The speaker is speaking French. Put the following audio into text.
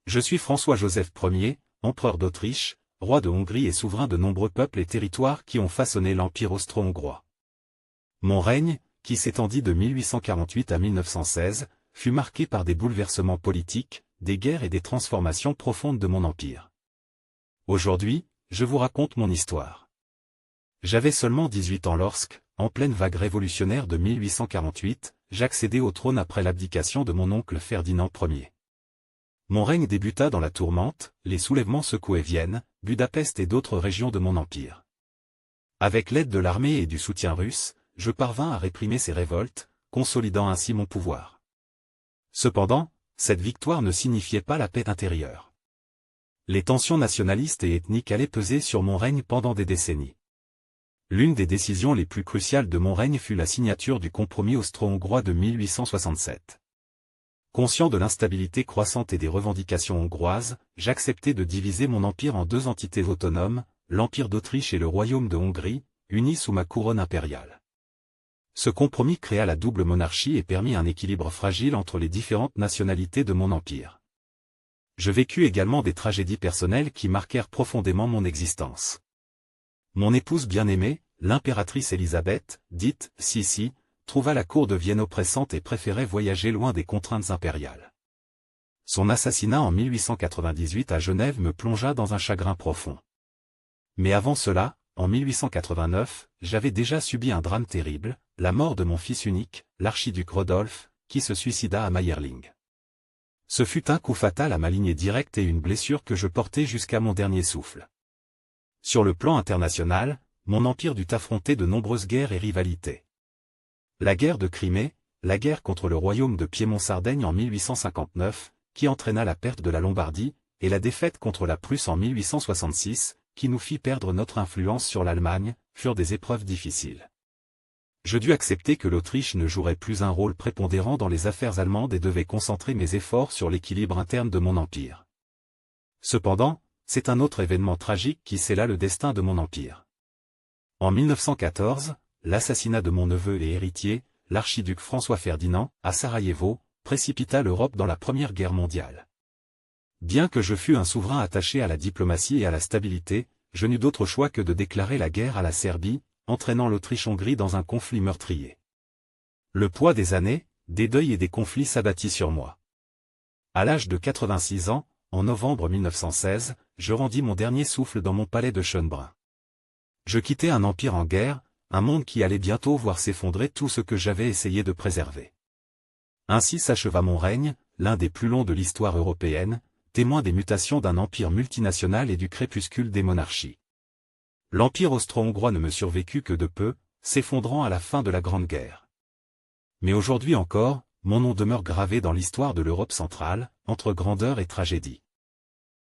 Je suis François-Joseph Ier, empereur d'Autriche, roi de Hongrie et souverain de nombreux peuples et territoires qui ont façonné l'Empire austro-hongrois. Mon règne, qui s'étendit de 1848 à 1916, fut marqué par des bouleversements politiques, des guerres et des transformations profondes de mon empire. Aujourd'hui, je vous raconte mon histoire. J'avais seulement 18 ans lorsque, en pleine vague révolutionnaire de 1848, j'accédai au trône après l'abdication de mon oncle Ferdinand Ier. Mon règne débuta dans la tourmente, les soulèvements secouaient Vienne, Budapest et d'autres régions de mon empire. Avec l'aide de l'armée et du soutien russe, je parvins à réprimer ces révoltes, consolidant ainsi mon pouvoir. Cependant, cette victoire ne signifiait pas la paix intérieure. Les tensions nationalistes et ethniques allaient peser sur mon règne pendant des décennies. L'une des décisions les plus cruciales de mon règne fut la signature du compromis austro-hongrois de 1867. Conscient de l'instabilité croissante et des revendications hongroises, j'acceptai de diviser mon empire en deux entités autonomes, l'Empire d'Autriche et le Royaume de Hongrie, unis sous ma couronne impériale. Ce compromis créa la double monarchie et permit un équilibre fragile entre les différentes nationalités de mon empire. Je vécus également des tragédies personnelles qui marquèrent profondément mon existence. Mon épouse bien-aimée, l'impératrice Élisabeth, dite Sissi, trouva la cour de Vienne oppressante et préférait voyager loin des contraintes impériales. Son assassinat en 1898 à Genève me plongea dans un chagrin profond. Mais avant cela, en 1889, j'avais déjà subi un drame terrible, la mort de mon fils unique, l'archiduc Rodolphe, qui se suicida à Mayerling. Ce fut un coup fatal à ma lignée directe et une blessure que je portais jusqu'à mon dernier souffle. Sur le plan international, mon empire dut affronter de nombreuses guerres et rivalités. La guerre de Crimée, la guerre contre le royaume de Piémont-Sardaigne en 1859, qui entraîna la perte de la Lombardie, et la défaite contre la Prusse en 1866, qui nous fit perdre notre influence sur l'Allemagne, furent des épreuves difficiles. Je dus accepter que l'Autriche ne jouerait plus un rôle prépondérant dans les affaires allemandes et devais concentrer mes efforts sur l'équilibre interne de mon empire. Cependant, c'est un autre événement tragique qui scella le destin de mon empire. En 1914, l'assassinat de mon neveu et héritier, l'archiduc François Ferdinand, à Sarajevo, précipita l'Europe dans la Première Guerre mondiale. Bien que je fus un souverain attaché à la diplomatie et à la stabilité, je n'eus d'autre choix que de déclarer la guerre à la Serbie, entraînant l'Autriche-Hongrie dans un conflit meurtrier. Le poids des années, des deuils et des conflits s'abattit sur moi. À l'âge de 86 ans, en novembre 1916, je rendis mon dernier souffle dans mon palais de Schönbrunn. Je quittai un empire en guerre, un monde qui allait bientôt voir s'effondrer tout ce que j'avais essayé de préserver. Ainsi s'acheva mon règne, l'un des plus longs de l'histoire européenne, témoin des mutations d'un empire multinational et du crépuscule des monarchies. L'empire austro-hongrois ne me survécut que de peu, s'effondrant à la fin de la Grande Guerre. Mais aujourd'hui encore, mon nom demeure gravé dans l'histoire de l'Europe centrale, entre grandeur et tragédie.